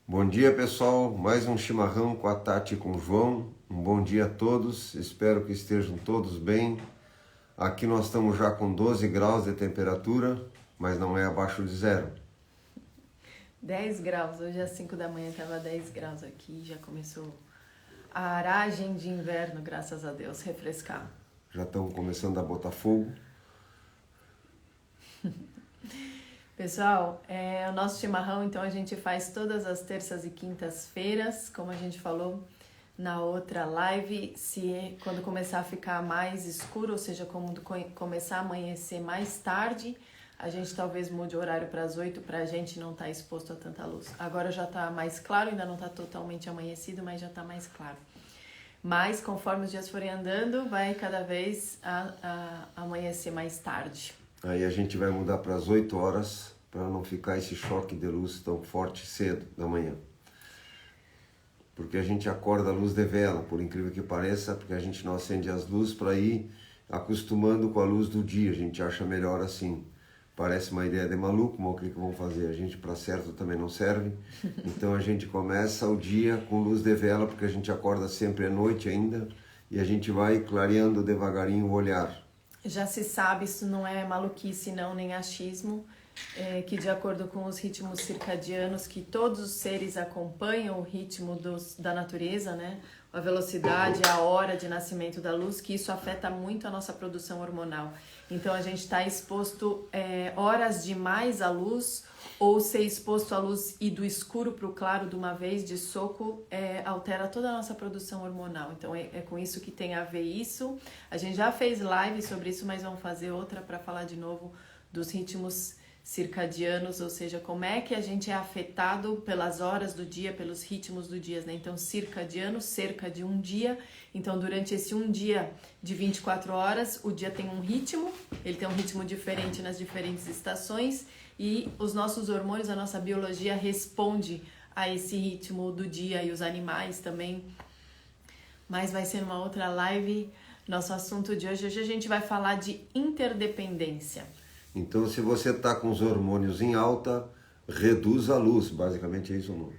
Bom dia, pessoal. Mais um chimarrão com a Tati e com o João. Um bom dia a todos. Espero que estejam todos bem. Aqui nós estamos já com 12 graus de temperatura, mas não é abaixo de zero. 10 graus. Hoje às 5 da manhã estava 10 graus aqui. Já começou a aragem de inverno, graças a Deus, refrescar. Já estamos começando a botar fogo. Pessoal, o nosso chimarrão, então, a gente faz todas as terças e quintas-feiras, como a gente falou na outra live. Quando começar a ficar mais escuro, ou seja, quando começar a amanhecer mais tarde, a gente talvez mude o horário para as 8 para a gente não estar exposto a tanta luz. Agora já está mais claro, ainda não está totalmente amanhecido, mas já está mais claro. Mas conforme os dias forem andando, vai cada vez amanhecer mais tarde. Aí a gente vai mudar para as 8 horas, para não ficar esse choque de luz tão forte cedo da manhã. Porque a gente acorda a luz de vela, por incrível que pareça, porque a gente não acende as luzes para ir acostumando com a luz do dia. A gente acha melhor assim. Parece uma ideia de maluco, mas o que vão fazer? A gente para certo também não serve. Então a gente começa o dia com luz de vela, porque a gente acorda sempre à noite ainda, e a gente vai clareando devagarinho o olhar. Já se sabe, isso não é maluquice não, nem achismo, que de acordo com os ritmos circadianos, que todos os seres acompanham o ritmo da natureza, né? A velocidade, a hora de nascimento da luz, que isso afeta muito a nossa produção hormonal. Então a gente está exposto horas demais à luz, ou ser exposto à luz e do escuro para o claro de uma vez, de soco, altera toda a nossa produção hormonal. Então é com isso que tem a ver isso. A gente já fez live sobre isso, mas vamos fazer outra para falar de novo dos ritmos circadianos, ou seja, como é que a gente é afetado pelas horas do dia, pelos ritmos do dia, né? Então, circadiano, cerca de um dia. Então, durante esse um dia de 24 horas, o dia tem um ritmo, ele tem um ritmo diferente nas diferentes estações, e os nossos hormônios, a nossa biologia responde a esse ritmo do dia, e os animais também. Mas vai ser uma outra live. Nosso assunto de hoje a gente vai falar de interdependência. Então, se você está com os hormônios em alta, reduz a luz. Basicamente é isso, não?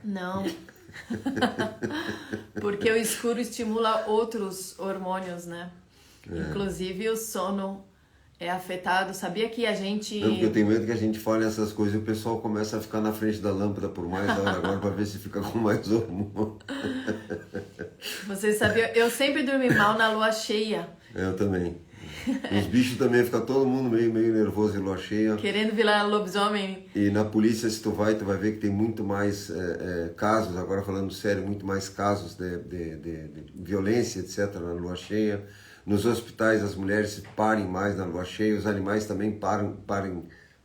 Não. Porque o escuro estimula outros hormônios, né? Inclusive o sono é afetado. Sabia que a gente... Não, porque eu tenho medo que a gente fale essas coisas e o pessoal começa a ficar na frente da lâmpada por mais hora agora para ver se fica com mais hormônio. Você sabia? Eu sempre dormi mal na lua cheia. Eu também. Os bichos também, fica todo mundo meio nervoso em lua cheia. Querendo virar lobisomem. E na polícia, se tu vai ver que tem muito mais casos, agora falando sério, muito mais casos de violência, etc. na lua cheia. Nos hospitais, as mulheres parem mais na lua cheia, os animais também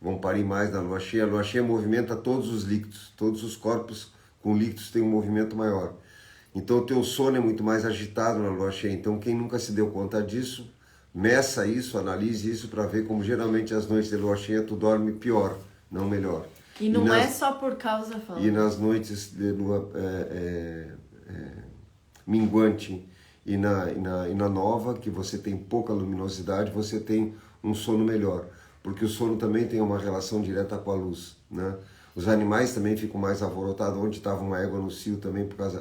vão parir mais na lua cheia. A lua cheia movimenta todos os líquidos, todos os corpos com líquidos têm um movimento maior. Então o teu sono é muito mais agitado na lua cheia. Então quem nunca se deu conta disso, meça isso, analise isso para ver como geralmente as noites de lua cheia tu dorme pior, não melhor. E não é só por causa... E nas noites de lua minguante e na nova, que você tem pouca luminosidade, você tem um sono melhor. Porque o sono também tem uma relação direta com a luz, né? Os animais também ficam mais alvorotados, onde estava uma égua no cio também, por causa...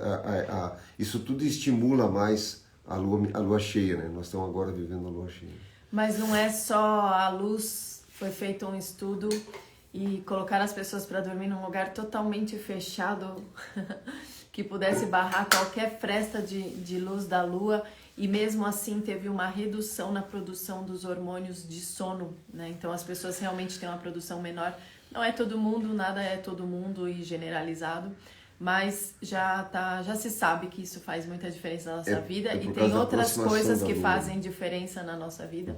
isso tudo estimula mais a lua cheia, né? Nós estamos agora vivendo a lua cheia. Mas não é só a luz, foi feito um estudo e colocar as pessoas para dormir num lugar totalmente fechado que pudesse barrar qualquer fresta de luz da lua, e mesmo assim teve uma redução na produção dos hormônios de sono, né? Então as pessoas realmente têm uma produção menor. Não é todo mundo, nada é todo mundo e generalizado, mas já se sabe que isso faz muita diferença na nossa vida, e tem outras coisas que fazem diferença na nossa vida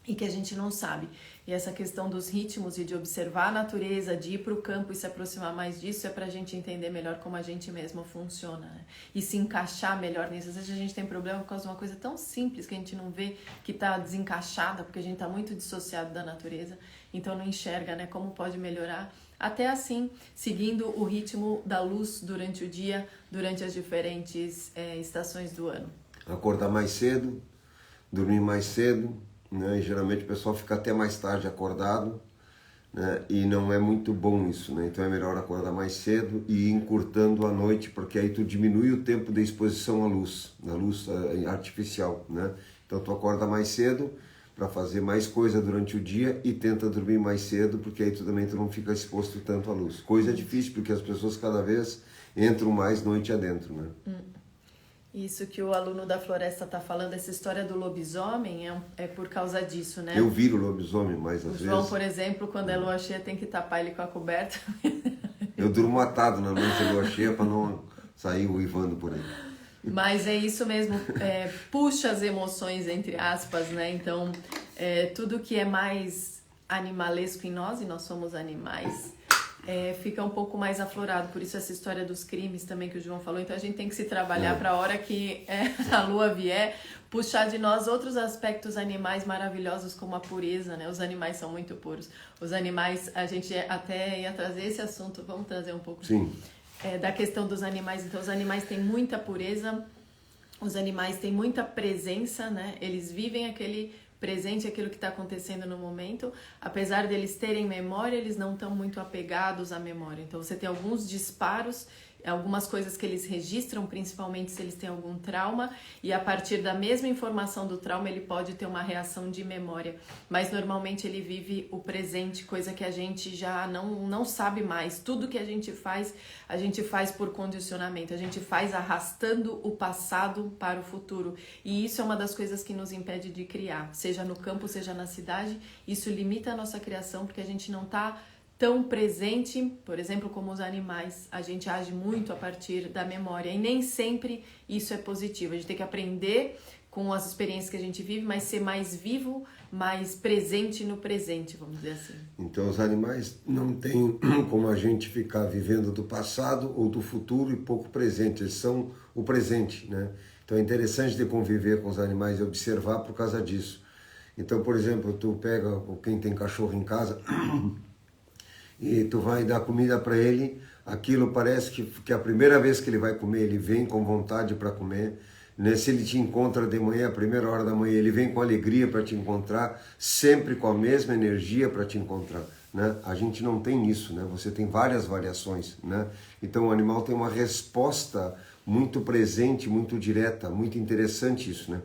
e que a gente não sabe. E essa questão dos ritmos e de observar a natureza, de ir para o campo e se aproximar mais disso, é para a gente entender melhor como a gente mesmo funciona, né? E se encaixar melhor nisso. Às vezes a gente tem problema por causa de uma coisa tão simples que a gente não vê, que está desencaixada, porque a gente está muito dissociado da natureza, então não enxerga, né, como pode melhorar. Até assim, seguindo o ritmo da luz durante o dia, durante as diferentes estações do ano. Acordar mais cedo, dormir mais cedo, né? E geralmente o pessoal fica até mais tarde acordado, né? E não é muito bom isso, né? Então é melhor acordar mais cedo e ir encurtando a noite, porque aí tu diminui o tempo de exposição à luz, na luz artificial, né? Então tu acorda mais cedo para fazer mais coisa durante o dia e tenta dormir mais cedo, porque aí tu não fica exposto tanto à luz. Coisa difícil, porque as pessoas cada vez entram mais noite adentro, né? Isso que o aluno da floresta está falando, essa história do lobisomem, é por causa disso, né? Eu viro lobisomem mais às vezes. O João, por exemplo, quando é lua cheia, tem que tapar ele com a coberta. Eu durmo atado na noite de lua cheia para não sair uivando por aí. Mas é isso mesmo, puxa as emoções, entre aspas, né? Então, tudo que é mais animalesco em nós, e nós somos animais, fica um pouco mais aflorado. Por isso essa história dos crimes também que o João falou. Então a gente tem que se trabalhar para a hora que a lua vier, puxar de nós outros aspectos animais maravilhosos como a pureza, né? Os animais são muito puros. Os animais, a gente até ia trazer esse assunto, vamos trazer um pouco. Sim. Da questão dos animais. Então os animais têm muita pureza, os animais têm muita presença, né? Eles vivem aquele presente, aquilo que está acontecendo no momento. Apesar deles terem memória, eles não estão muito apegados à memória. Então você tem alguns disparos, algumas coisas que eles registram, principalmente se eles têm algum trauma, e a partir da mesma informação do trauma ele pode ter uma reação de memória, mas normalmente ele vive o presente, coisa que a gente já não sabe mais. Tudo que a gente faz por condicionamento, a gente faz arrastando o passado para o futuro, e isso é uma das coisas que nos impede de criar, seja no campo, seja na cidade. Isso limita a nossa criação, porque a gente não está tão presente, por exemplo, como os animais. A gente age muito a partir da memória e nem sempre isso é positivo. A gente tem que aprender com as experiências que a gente vive, mas ser mais vivo, mais presente no presente, vamos dizer assim. Então os animais não têm como a gente ficar vivendo do passado ou do futuro e pouco presente, eles são o presente, né? Então é interessante de conviver com os animais e observar por causa disso. Então, por exemplo, tu pega quem tem cachorro em casa e tu vai dar comida para ele, aquilo parece que a primeira vez que ele vai comer, ele vem com vontade para comer, né? Se ele te encontra de manhã, a primeira hora da manhã, ele vem com alegria para te encontrar, sempre com a mesma energia para te encontrar, né? A gente não tem isso, né? Você tem várias variações, né? Então o animal tem uma resposta muito presente, muito direta, muito interessante isso, né?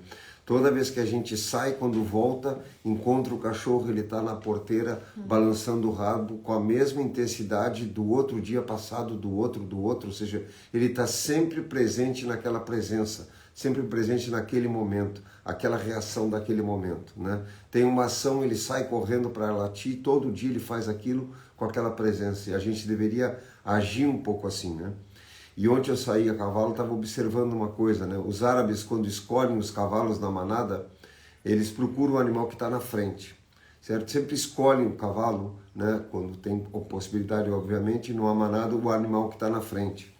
Toda vez que a gente sai, quando volta, encontra o cachorro, ele está na porteira, balançando o rabo com a mesma intensidade do outro dia passado, do outro, ou seja, ele está sempre presente naquela presença, sempre presente naquele momento, aquela reação daquele momento, né? Tem uma ação, ele sai correndo para latir, todo dia ele faz aquilo com aquela presença, e a gente deveria agir um pouco assim, né? E ontem eu saí a cavalo, estava observando uma coisa, né? Os árabes, quando escolhem os cavalos na manada, eles procuram o animal que está na frente, certo? Sempre escolhem o cavalo, né? Quando tem possibilidade, obviamente, numa manada, o animal que está na frente.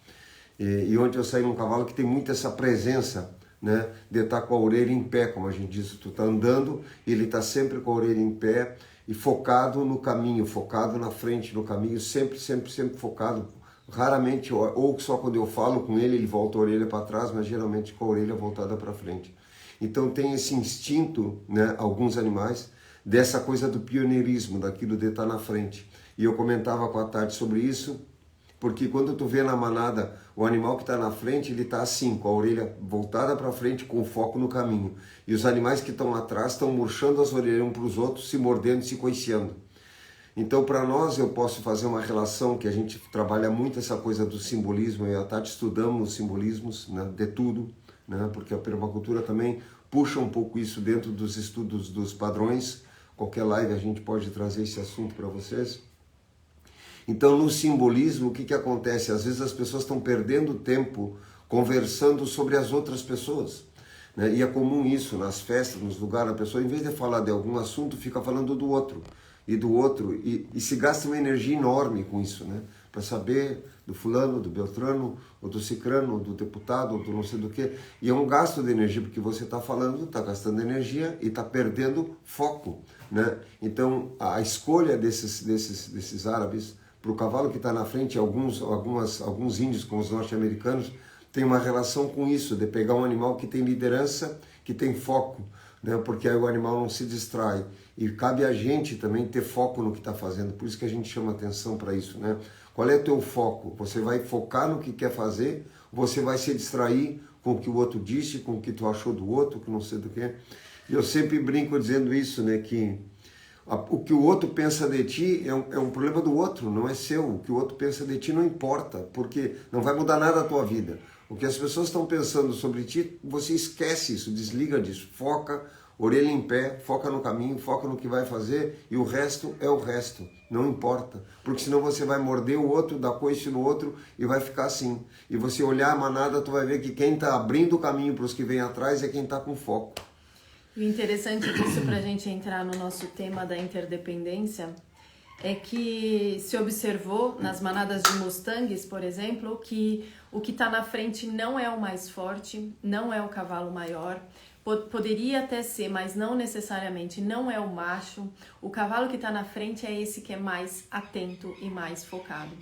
E ontem eu saí num cavalo que tem muito essa presença, né? De estar com a orelha em pé, como a gente diz. Tu está andando, ele está sempre com a orelha em pé e focado no caminho, focado na frente no caminho, sempre focado. Raramente, ou só quando eu falo com ele, ele volta a orelha para trás, mas geralmente com a orelha voltada para frente. Então tem esse instinto, né, alguns animais, dessa coisa do pioneirismo, daquilo de estar na frente. E eu comentava com a Tati sobre isso, porque quando tu vê na manada o animal que está na frente, ele está assim, com a orelha voltada para frente, com foco no caminho. E os animais que estão atrás estão murchando as orelhas uns para os outros, se mordendo e se coiceando. Então, para nós, eu posso fazer uma relação que a gente trabalha muito essa coisa do simbolismo, eu e a Tati estudamos os simbolismos, né, de tudo, né, porque a permacultura também puxa um pouco isso dentro dos estudos dos padrões. Qualquer live a gente pode trazer esse assunto para vocês. Então, no simbolismo, o que acontece? Às vezes as pessoas estão perdendo tempo conversando sobre as outras pessoas, né? E é comum isso nas festas, nos lugares, a pessoa, em vez de falar de algum assunto, fica falando do outro. E se gasta uma energia enorme com isso, né? Para saber do fulano, do beltrano, ou do cicrano, ou do deputado, ou do não sei do que. E é um gasto de energia, porque você está falando, está gastando energia e está perdendo foco, né? Então, a escolha desses árabes para o cavalo que está na frente, alguns índios com os norte-americanos, tem uma relação com isso, de pegar um animal que tem liderança, que tem foco. né? Porque aí o animal não se distrai. E cabe a gente também ter foco no que está fazendo, por isso que a gente chama atenção para isso, né? Qual é o teu foco? Você vai focar no que quer fazer, ou você vai se distrair com o que o outro disse, com o que tu achou do outro, que não sei do que. E eu sempre brinco dizendo isso, né? Que o que o outro pensa de ti é um problema do outro, não é seu. O que o outro pensa de ti não importa, porque não vai mudar nada a tua vida. O que as pessoas estão pensando sobre ti, você esquece isso, desliga disso, foca, orelha em pé, foca no caminho, foca no que vai fazer e o resto é o resto, não importa. Porque senão você vai morder o outro, dar coice no outro e vai ficar assim. E você olhar a manada, tu vai ver que quem está abrindo o caminho para os que vêm atrás é quem está com foco. O interessante disso, para a gente entrar no nosso tema da interdependência, é que se observou nas manadas de mustangs, por exemplo, que o que está na frente não é o mais forte, não é o cavalo maior, poderia até ser, mas não necessariamente, não é o macho. O cavalo que está na frente é esse que é mais atento e mais focado.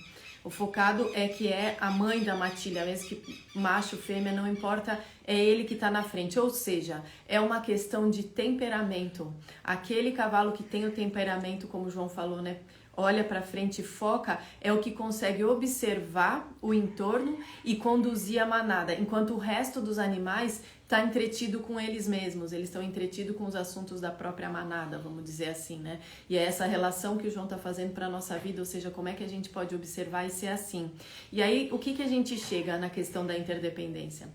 O focado é que é a mãe da matilha, mesmo que macho, fêmea, não importa, é ele que está na frente. Ou seja, é uma questão de temperamento. Aquele cavalo que tem o temperamento, como o João falou, né? Olha para frente e foca, é o que consegue observar o entorno e conduzir a manada, enquanto o resto dos animais está entretido com eles mesmos, eles estão entretidos com os assuntos da própria manada, vamos dizer assim, né? E é essa relação que o João está fazendo para a nossa vida, ou seja, como é que a gente pode observar e ser assim. E aí, o que a gente chega na questão da interdependência?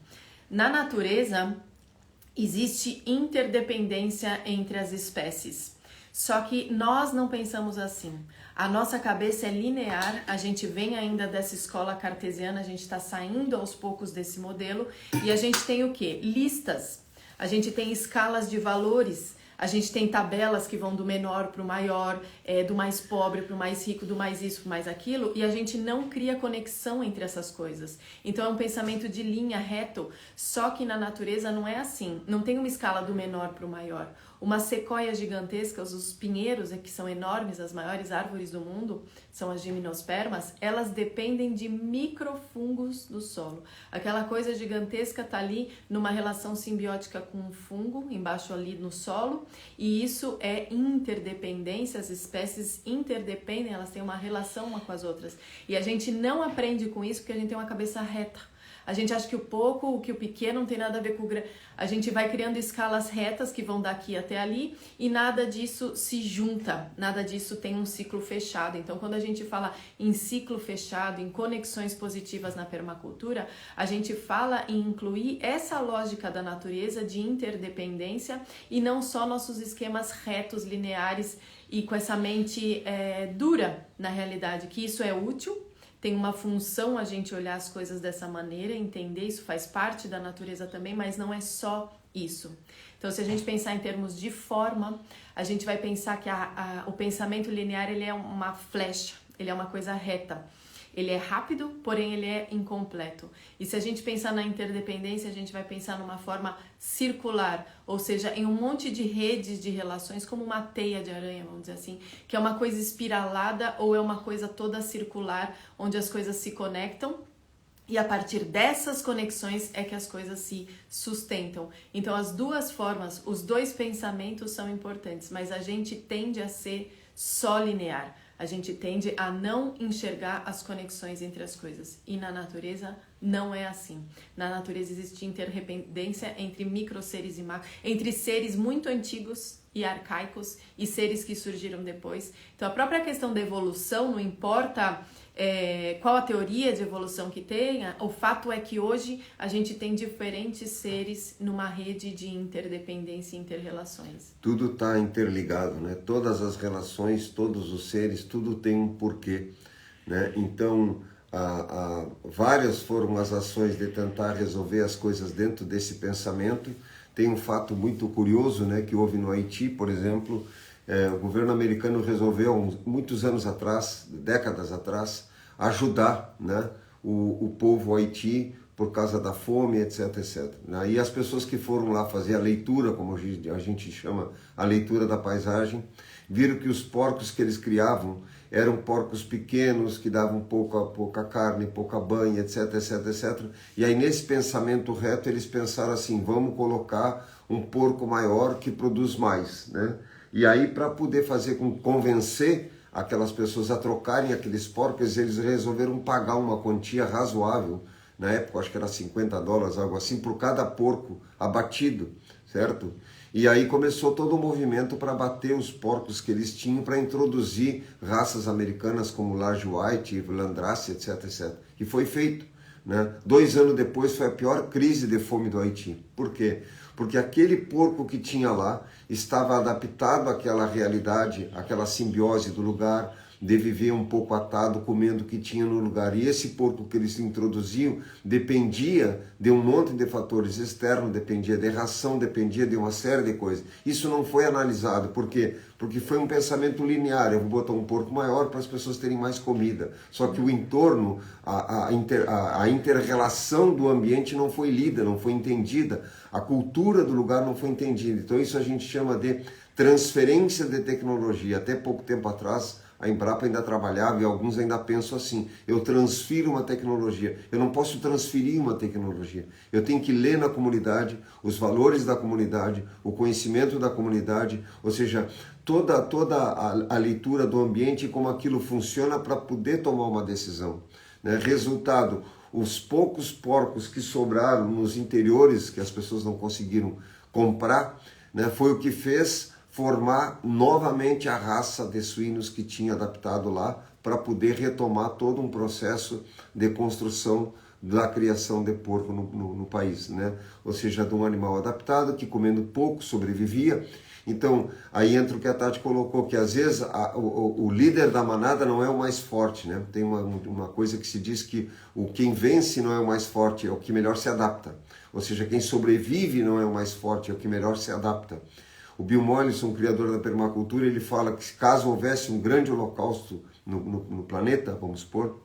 Na natureza, existe interdependência entre as espécies. Só que nós não pensamos assim. A nossa cabeça é linear, a gente vem ainda dessa escola cartesiana, a gente está saindo aos poucos desse modelo e a gente tem o quê? Listas, a gente tem escalas de valores, a gente tem tabelas que vão do menor para o maior, do mais pobre para o mais rico, do mais isso para mais aquilo, e a gente não cria conexão entre essas coisas. Então é um pensamento de linha reto, só que na natureza não é assim, não tem uma escala do menor para o maior. Uma sequoia gigantesca, os pinheiros, que são enormes, as maiores árvores do mundo, são as gimnospermas, elas dependem de microfungos do solo. Aquela coisa gigantesca está ali numa relação simbiótica com um fungo, embaixo ali no solo, e isso é interdependência, as espécies interdependem, elas têm uma relação uma com as outras. E a gente não aprende com isso porque a gente tem uma cabeça reta. A gente acha que o pouco, que o pequeno não tem nada a ver com o grande. A gente vai criando escalas retas que vão daqui até ali e nada disso se junta, nada disso tem um ciclo fechado. Então, quando a gente fala em ciclo fechado, em conexões positivas na permacultura, a gente fala em incluir essa lógica da natureza de interdependência e não só nossos esquemas retos, lineares e com essa mente dura, na realidade, que isso é útil. Tem uma função a gente olhar as coisas dessa maneira, entender, isso faz parte da natureza também, mas não é só isso. Então, se a gente pensar em termos de forma, a gente vai pensar que o pensamento linear ele é uma flecha, ele é uma coisa reta. Ele é rápido, porém ele é incompleto. E se a gente pensar na interdependência, a gente vai pensar numa forma circular, ou seja, em um monte de redes de relações, como uma teia de aranha, vamos dizer assim, que é uma coisa espiralada ou é uma coisa toda circular, onde as coisas se conectam. E a partir dessas conexões é que as coisas se sustentam. Então, as duas formas, os dois pensamentos são importantes, mas a gente tende a ser só linear. A gente tende a não enxergar as conexões entre as coisas. E na natureza não é assim. Na natureza existe interdependência entre microseres e macro, entre seres muito antigos e arcaicos e seres que surgiram depois. Então, a própria questão da evolução, não importa qual a teoria de evolução que tenha, o fato é que hoje a gente tem diferentes seres numa rede de interdependência e interrelações. Tudo está interligado, né? Todas as relações, todos os seres, tudo tem um porquê, né? Então, várias foram as ações de tentar resolver as coisas dentro desse pensamento. Tem um fato muito curioso, né, que houve no Haiti, por exemplo. O governo americano resolveu, muitos anos atrás, décadas atrás, ajudar, né, o povo Haiti por causa da fome, etc, etc. E as pessoas que foram lá fazer a leitura, como a gente chama, a leitura da paisagem, viram que os porcos que eles criavam eram porcos pequenos, que davam pouca carne, pouca banha, etc, etc, etc. E aí nesse pensamento reto eles pensaram assim, vamos colocar um porco maior que produz mais, né? E aí, para poder convencer aquelas pessoas a trocarem aqueles porcos, eles resolveram pagar uma quantia razoável, na época acho que era $50, algo assim, por cada porco abatido, certo? E aí começou todo o movimento para abater os porcos que eles tinham, para introduzir raças americanas como Large White, Landrace, etc, etc. E foi feito, né? 2 anos depois foi a pior crise de fome do Haiti. Por quê? Porque aquele porco que tinha lá estava adaptado àquela realidade, àquela simbiose do lugar, de viver um pouco atado, comendo o que tinha no lugar. E esse porco que eles introduziam dependia de um monte de fatores externos, dependia de ração, dependia de uma série de coisas. Isso não foi analisado. Por quê? Porque foi um pensamento linear. Eu vou botar um porco maior para as pessoas terem mais comida. Só que o entorno, a inter-relação do ambiente não foi lida, não foi entendida. A cultura do lugar não foi entendida. Então isso a gente chama de transferência de tecnologia. Até pouco tempo atrás, a Embrapa ainda trabalhava e alguns ainda pensam assim: eu transfiro uma tecnologia. Eu não posso transferir uma tecnologia. Eu tenho que ler na comunidade os valores da comunidade, o conhecimento da comunidade, ou seja, toda a leitura do ambiente e como aquilo funciona para poder tomar uma decisão, né? Resultado, os poucos porcos que sobraram nos interiores, que as pessoas não conseguiram comprar, né, foi o que fez formar novamente a raça de suínos que tinha adaptado lá, para poder retomar todo um processo de construção da criação de porco no país, né? Ou seja, de um animal adaptado que comendo pouco sobrevivia. Então, aí entra o que a Tati colocou, que às vezes o líder da manada não é o mais forte, né? Tem uma coisa que se diz que quem vence não é o mais forte, é o que melhor se adapta. Ou seja, quem sobrevive não é o mais forte, é o que melhor se adapta. O Bill Mollison, criador da permacultura, ele fala que caso houvesse um grande holocausto no planeta, vamos supor,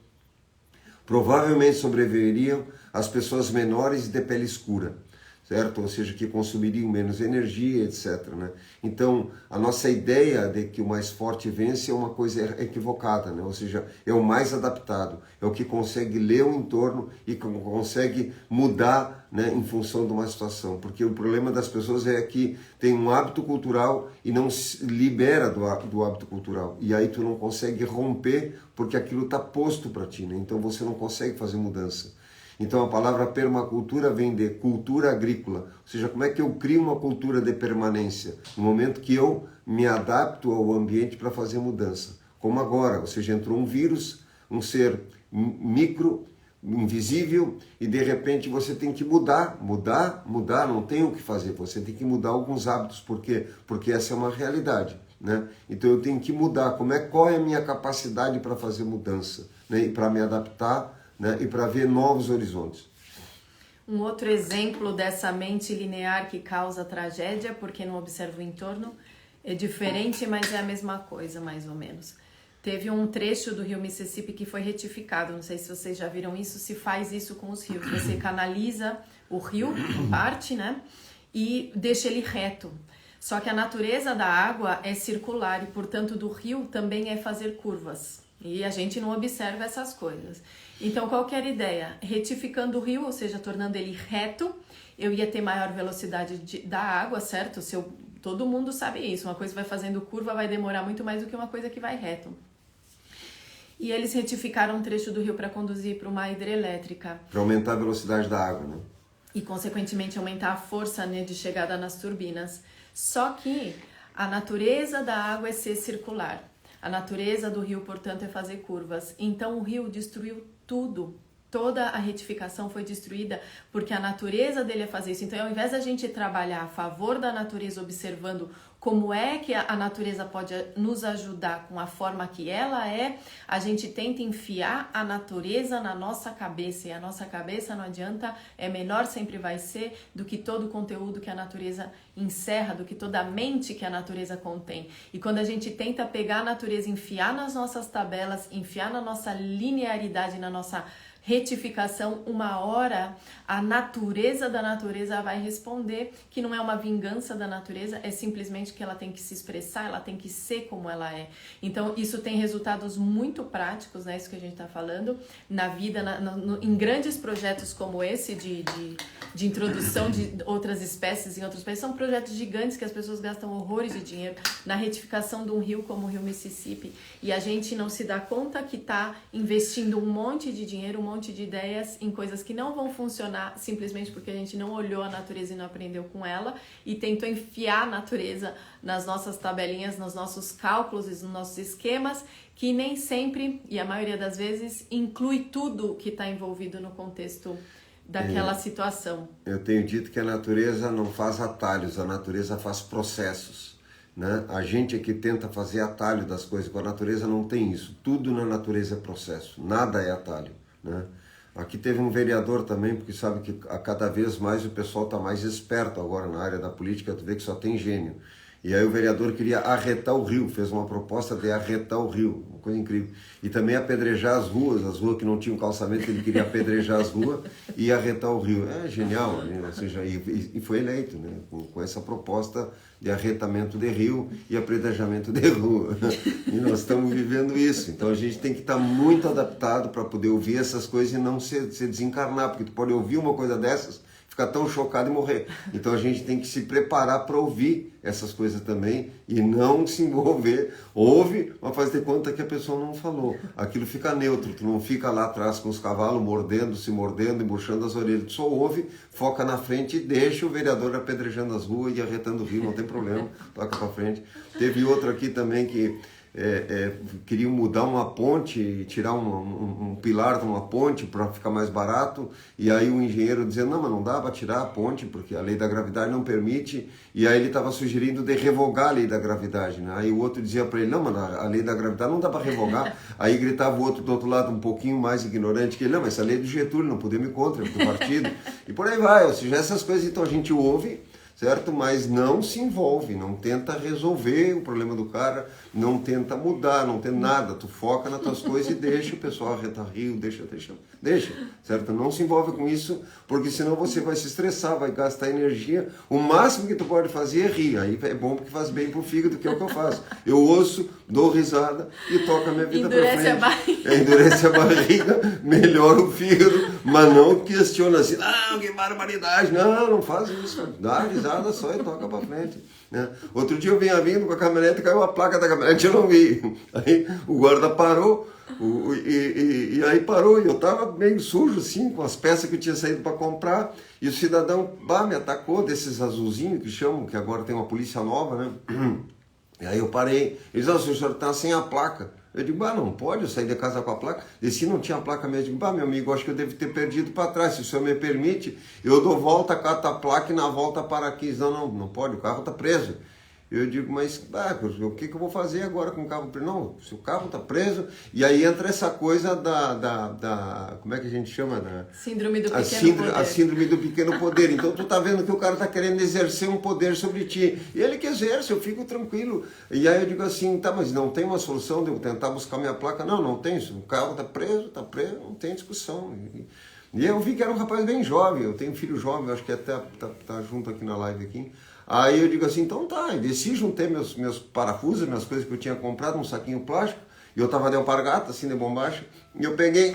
provavelmente sobreviveriam as pessoas menores de pele escura, certo? Ou seja, que consumiriam menos energia, etc, né? Então, a nossa ideia de que o mais forte vence é uma coisa equivocada, né? Ou seja, é o mais adaptado, é o que consegue ler o entorno e consegue mudar, né, em função de uma situação. Porque o problema das pessoas é que tem um hábito cultural e não se libera do hábito cultural. E aí tu não consegue romper porque aquilo está posto para ti, né? Então você não consegue fazer mudança. Então a palavra permacultura vem de cultura agrícola, ou seja, como é que eu crio uma cultura de permanência no momento que eu me adapto ao ambiente para fazer mudança. Como agora, ou seja, entrou um vírus, um ser micro, invisível, e de repente você tem que mudar, não tem o que fazer, você tem que mudar alguns hábitos, porque essa é uma realidade, né? Então eu tenho que mudar, qual é a minha capacidade para fazer mudança, né? E para me adaptar, né? E para ver novos horizontes. Um outro exemplo dessa mente linear que causa tragédia, porque não observa o entorno, é diferente, mas é a mesma coisa, mais ou menos. Teve um trecho do rio Mississippi que foi retificado, não sei se vocês já viram isso, se faz isso com os rios. Você canaliza o rio, parte, né, e deixa ele reto. Só que a natureza da água é circular e, portanto, do rio também é fazer curvas. E a gente não observa essas coisas. Então, qual que era a ideia? Retificando o rio, ou seja, tornando ele reto, eu ia ter maior velocidade da água, certo? Todo mundo sabe isso. Uma coisa que vai fazendo curva vai demorar muito mais do que uma coisa que vai reto. E eles retificaram um trecho do rio para conduzir para uma hidrelétrica. Para aumentar a velocidade da água, né? E, consequentemente, aumentar a força, né, de chegada nas turbinas. Só que a natureza da água é ser circular. A natureza do rio, portanto, é fazer curvas. Então, o rio destruiu tudo. Toda a retificação foi destruída porque a natureza dele é fazer isso. Então, ao invés da gente trabalhar a favor da natureza, observando como é que a natureza pode nos ajudar com a forma que ela é, a gente tenta enfiar a natureza na nossa cabeça. E a nossa cabeça, não adianta, é menor, sempre vai ser, do que todo o conteúdo que a natureza encerra, do que toda a mente que a natureza contém. E quando a gente tenta pegar a natureza, enfiar nas nossas tabelas, enfiar na nossa linearidade, na nossa retificação, uma hora a natureza da natureza vai responder, que não é uma vingança da natureza, é simplesmente que ela tem que se expressar, ela tem que ser como ela é. Então isso tem resultados muito práticos, né, isso que a gente está falando, na vida, em grandes projetos como esse de introdução de outras espécies em outros países, são projetos gigantes que as pessoas gastam horrores de dinheiro na retificação de um rio como o rio Mississippi, e a gente não se dá conta que está investindo um monte de dinheiro, um monte de ideias em coisas que não vão funcionar simplesmente porque a gente não olhou a natureza e não aprendeu com ela e tentou enfiar a natureza nas nossas tabelinhas, nos nossos cálculos, nos nossos esquemas, que nem sempre, e a maioria das vezes, inclui tudo que está envolvido no contexto daquela situação. Eu tenho dito que a natureza não faz atalhos, a natureza faz processos. Né? A gente é que tenta fazer atalho das coisas, com a natureza não tem isso. Tudo na natureza é processo, nada é atalho. Né? Aqui teve um vereador também, porque sabe que a cada vez mais o pessoal está mais esperto agora na área da política, tu vê que só tem gênio. E aí o vereador queria arretar o rio, fez uma proposta de arretar o rio, uma coisa incrível. E também apedrejar as ruas que não tinham calçamento, ele queria apedrejar as ruas e arretar o rio. É genial, né? Ou seja, e foi eleito, né? Com essa proposta de arretamento de rio e apedrejamento de rua. E nós estamos vivendo isso. Então a gente tem que estar muito adaptado para poder ouvir essas coisas e não se desencarnar, porque tu pode ouvir uma coisa dessas, ficar tão chocado e morrer. Então a gente tem que se preparar para ouvir essas coisas também e não se envolver. Ouve, mas faz de conta que a pessoa não falou. Aquilo fica neutro, tu não fica lá atrás com os cavalos se mordendo, embuchando as orelhas. Tu só ouve, foca na frente e deixa o vereador apedrejando as ruas e arretando o rio, não tem problema, toca para frente. Teve outro aqui também que queriam mudar uma ponte, tirar um pilar de uma ponte para ficar mais barato, e aí o engenheiro dizendo, não, mas não dá para tirar a ponte, porque a lei da gravidade não permite, e aí ele estava sugerindo de revogar a lei da gravidade, né? Aí o outro dizia para ele, não, mas a lei da gravidade não dá para revogar, aí gritava o outro do outro lado, um pouquinho mais ignorante, que ele, não, mas essa lei é do Getúlio, não podemos ir contra, é do partido, e por aí vai, ou seja, essas coisas, então a gente ouve, certo? Mas não se envolve, não tenta resolver o problema do cara, não tenta mudar, não tem nada. Tu foca nas tuas coisas e deixa o pessoal arretar rio, deixa, certo? Não se envolve com isso, porque senão você vai se estressar, vai gastar energia. O máximo que tu pode fazer é rir. Aí é bom porque faz bem pro fígado, que é o que eu faço. Eu ouço, dou risada e toco a minha vida pra frente. Endurece a barriga, melhora o fígado, mas não questiona assim, não, que barbaridade. Não faz isso. Dá risada só e toca pra frente. Né? Outro dia eu vinha vindo com a caminhonete e caiu a placa da caminhonete, eu não vi. Aí o guarda parou, e aí parou, e eu estava meio sujo assim, com as peças que eu tinha saído para comprar, e o cidadão me atacou desses azulzinhos que chamam, que agora tem uma polícia nova, né? E aí eu parei, ele disse, o senhor está sem a placa. Eu digo, não pode, eu saí de casa com a placa. E se não tinha placa mesmo, eu digo, meu amigo, acho que eu devo ter perdido para trás. Se o senhor me permite, eu dou volta, cato a placa e na volta para aqui. Não pode, o carro está preso. Eu digo, mas o que eu vou fazer agora com o carro preso? Não, se o carro está preso, e aí entra essa coisa da como é que a gente chama? Síndrome do pequeno poder. A síndrome do pequeno poder. Então tu tá vendo que o cara está querendo exercer um poder sobre ti. E ele que exerce, eu fico tranquilo. E aí eu digo assim, mas não tem uma solução de eu tentar buscar minha placa? Não tem isso. O carro está preso, não tem discussão. E eu vi que era um rapaz bem jovem, eu tenho um filho jovem, acho que até tá junto aqui na live aqui. Aí eu digo assim, então tá, e desci, juntei meus parafusos, minhas coisas que eu tinha comprado, um saquinho plástico, e eu tava de alpargata, assim, de bombacha, e eu peguei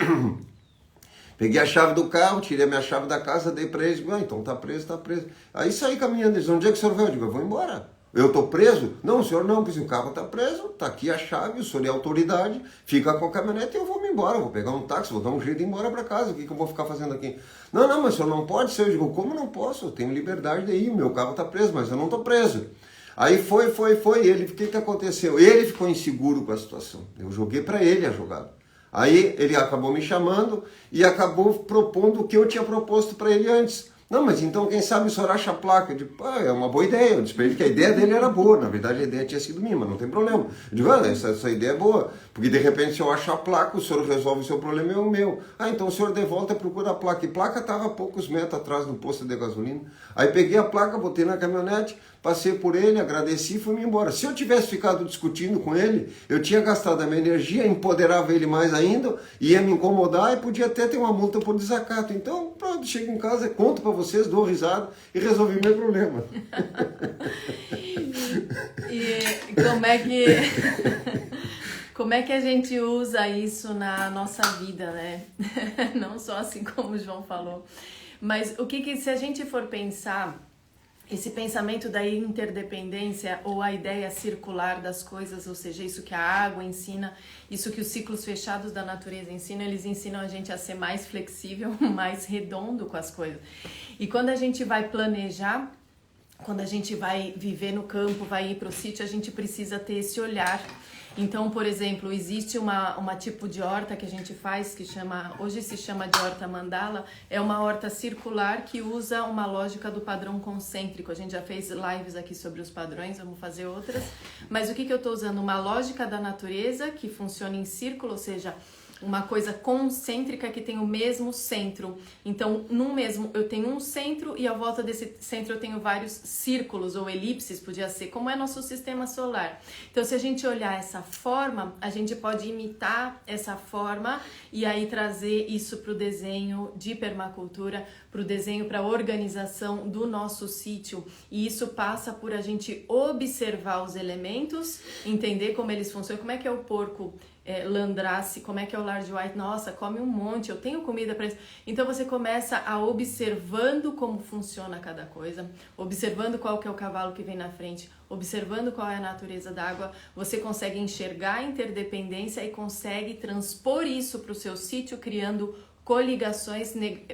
a chave do carro, tirei a minha chave da casa, dei pra eles, então tá preso. Aí saí caminhando, eles, onde é que o senhor vai? Eu digo, eu vou embora. Eu tô preso? Não, o senhor não, porque o carro tá preso, tá aqui a chave, o senhor é autoridade, fica com a caminhonete e eu vou me embora, vou pegar um táxi, vou dar um jeito de ir embora pra casa, o que eu vou ficar fazendo aqui? Não, mas o senhor não pode ser. Eu digo, como não posso? Eu tenho liberdade de ir, o meu carro tá preso, mas eu não tô preso. Aí foi, ele, o que aconteceu? Ele ficou inseguro com a situação, eu joguei pra ele a jogada. Aí ele acabou me chamando e acabou propondo o que eu tinha proposto para ele antes. Não, mas então quem sabe o senhor acha a placa? Eu digo, pá, é uma boa ideia. Eu disse para ele que a ideia dele era boa. Na verdade, a ideia tinha sido minha, mas não tem problema. Eu digo, essa ideia é boa. Porque de repente, se eu achar a placa, o senhor resolve o seu problema e o meu. Ah, então o senhor de volta procura a placa. E a placa estava a poucos metros atrás do posto de gasolina. Aí peguei a placa, botei na caminhonete, passei por ele, agradeci e fui embora. Se eu tivesse ficado discutindo com ele, eu tinha gastado a minha energia, empoderava ele mais ainda, ia me incomodar e podia até ter uma multa por desacato. Então, pronto, chego em casa, conto para vocês, dou risada e resolvi meu problema. E como é que a gente usa isso na nossa vida, né? Não só assim como o João falou. Mas o que se a gente for pensar, esse pensamento da interdependência ou a ideia circular das coisas, ou seja, isso que a água ensina, isso que os ciclos fechados da natureza ensinam, eles ensinam a gente a ser mais flexível, mais redondo com as coisas. E quando a gente vai planejar, quando a gente vai viver no campo, vai ir para o sítio, a gente precisa ter esse olhar. Então, por exemplo, existe uma tipo de horta que a gente faz que hoje se chama de horta mandala, é uma horta circular que usa uma lógica do padrão concêntrico. A gente já fez lives aqui sobre os padrões, vamos fazer outras. Mas o que eu estou usando? Uma lógica da natureza que funciona em círculo, ou seja, uma coisa concêntrica que tem o mesmo centro. Então, eu tenho um centro e à volta desse centro eu tenho vários círculos ou elipses, podia ser, como é nosso sistema solar. Então, se a gente olhar essa forma, a gente pode imitar essa forma e aí trazer isso para o desenho de permacultura, para o desenho, para a organização do nosso sítio. E isso passa por a gente observar os elementos, entender como eles funcionam, como é que é o porco landrace, como é que é o large white, nossa, come um monte, eu tenho comida para isso. Então você começa a observando como funciona cada coisa, observando qual que é o cavalo que vem na frente, observando qual é a natureza da água, você consegue enxergar a interdependência e consegue transpor isso para o seu sítio, criando coligações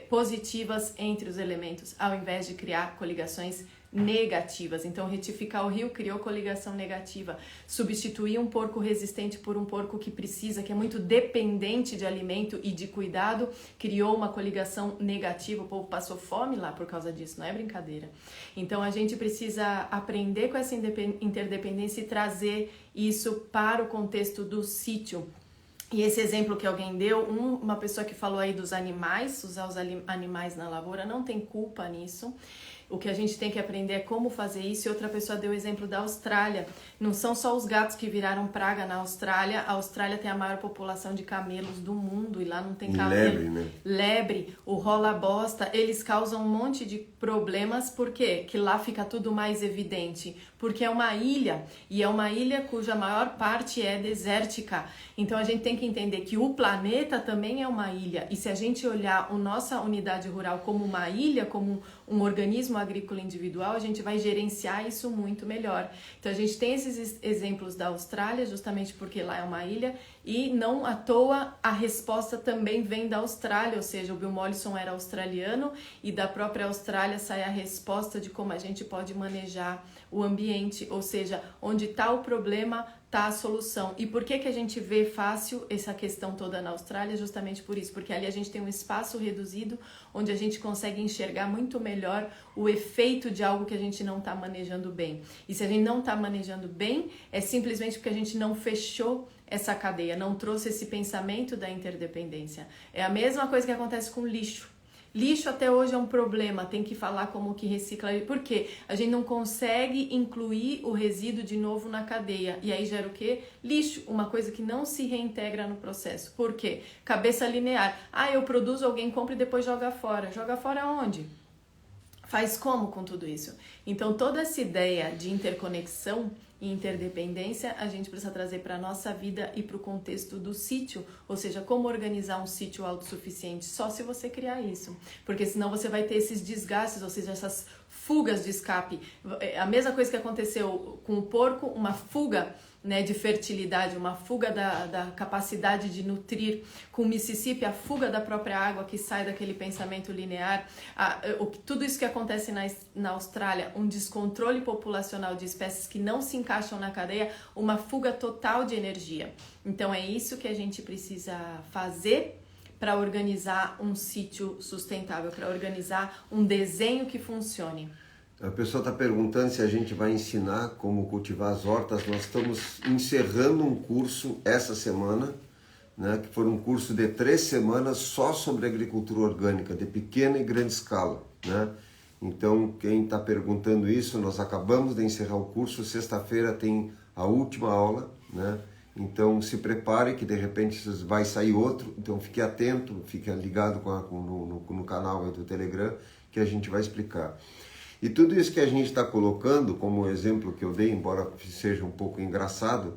positivas entre os elementos, ao invés de criar coligações negativas. Então, retificar o rio criou coligação negativa. Substituir um porco resistente por um porco que precisa, que é muito dependente de alimento e de cuidado, criou uma coligação negativa. O povo passou fome lá por causa disso, não é brincadeira. Então, a gente precisa aprender com essa interdependência e trazer isso para o contexto do sítio. E esse exemplo que alguém deu, uma pessoa que falou aí dos animais, usar os animais na lavoura, não tem culpa nisso. O que a gente tem que aprender é como fazer isso. E outra pessoa deu o exemplo da Austrália. Não são só os gatos que viraram praga na Austrália. A Austrália tem a maior população de camelos do mundo e lá não tem camelo. Lebre, né? Lebre, o rola-bosta, eles causam um monte de problemas. Por quê? Que lá fica tudo mais evidente. Porque é uma ilha e é uma ilha cuja maior parte é desértica. Então a gente tem que entender que o planeta também é uma ilha. E se a gente olhar a nossa unidade rural como uma ilha, como um organismo agrícola individual, a gente vai gerenciar isso muito melhor. Então a gente tem esses exemplos da Austrália, justamente porque lá é uma ilha, e não à toa a resposta também vem da Austrália, ou seja, o Bill Mollison era australiano e da própria Austrália sai a resposta de como a gente pode manejar o ambiente, ou seja, onde está o problema, está a solução. E por que a gente vê fácil essa questão toda na Austrália? Justamente por isso, porque ali a gente tem um espaço reduzido, onde a gente consegue enxergar muito melhor o efeito de algo que a gente não está manejando bem. E se a gente não está manejando bem, é simplesmente porque a gente não fechou essa cadeia, não trouxe esse pensamento da interdependência. É a mesma coisa que acontece com lixo. Lixo até hoje é um problema, tem que falar como que recicla. Por quê? A gente não consegue incluir o resíduo de novo na cadeia. E aí gera o quê? Lixo, uma coisa que não se reintegra no processo. Por quê? Cabeça linear. Ah, eu produzo, alguém compra e depois joga fora. Joga fora onde? Faz como com tudo isso? Então toda essa ideia de interconexão e interdependência a gente precisa trazer para a nossa vida e para o contexto do sítio, ou seja, como organizar um sítio autossuficiente, só se você criar isso, porque senão você vai ter esses desgastes, ou seja, essas fugas de escape. A mesma coisa que aconteceu com o porco, uma fuga, né, de fertilidade, uma fuga da capacidade de nutrir. Com o Mississippi, a fuga da própria água que sai daquele pensamento linear. Tudo isso que acontece na Austrália, um descontrole populacional de espécies que não se encaixam na cadeia, uma fuga total de energia. Então é isso que a gente precisa fazer para organizar um sítio sustentável, para organizar um desenho que funcione? A pessoa está perguntando se a gente vai ensinar como cultivar as hortas. Nós estamos encerrando um curso essa semana, né, que foi um curso de 3 semanas só sobre agricultura orgânica, de pequena e grande escala, né? Então, quem está perguntando isso, nós acabamos de encerrar o curso, sexta-feira tem a última aula, né? Então, se prepare que de repente vai sair outro, então fique atento, fique ligado no canal do Telegram, que a gente vai explicar. E tudo isso que a gente está colocando, como o exemplo que eu dei, embora seja um pouco engraçado,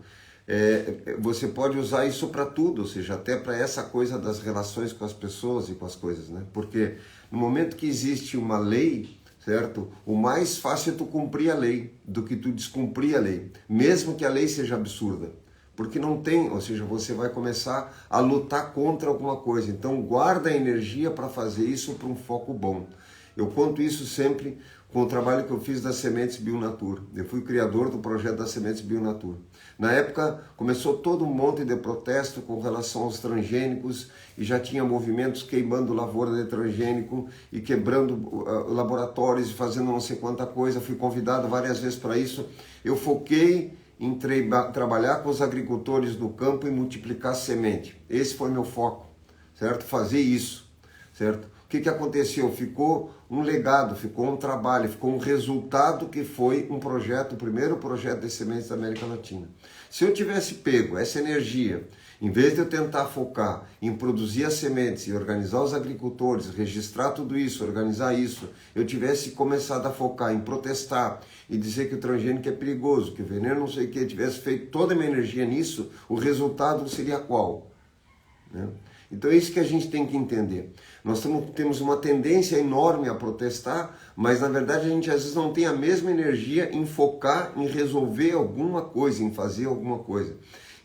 você pode usar isso para tudo, ou seja, até para essa coisa das relações com as pessoas e com as coisas, né? Porque no momento que existe uma lei, certo? O mais fácil é tu cumprir a lei do que tu descumprir a lei, mesmo que a lei seja absurda. Porque não tem, ou seja, você vai começar a lutar contra alguma coisa. Então guarda a energia para fazer isso para um foco bom. Eu conto isso sempre com o trabalho que eu fiz das Sementes Bionatur. Eu fui criador do projeto das Sementes Bionatur. Na época começou todo um monte de protesto com relação aos transgênicos e já tinha movimentos queimando lavoura de transgênico e quebrando laboratórios e fazendo não sei quanta coisa. Fui convidado várias vezes para isso. Eu foquei em trabalhar com os agricultores no campo e multiplicar semente. Esse foi meu foco, certo? Fazer isso, certo? O que aconteceu? Ficou um legado, ficou um trabalho, ficou um resultado que foi um projeto, o primeiro projeto de sementes da América Latina. Se eu tivesse pego essa energia, em vez de eu tentar focar em produzir as sementes e organizar os agricultores, registrar tudo isso, organizar isso, eu tivesse começado a focar em protestar e dizer que o transgênico é perigoso, que o veneno não sei o que, tivesse feito toda a minha energia nisso, o resultado seria qual? Né? Então é isso que a gente tem que entender. Nós temos uma tendência enorme a protestar, mas na verdade a gente às vezes não tem a mesma energia em focar em resolver alguma coisa, em fazer alguma coisa.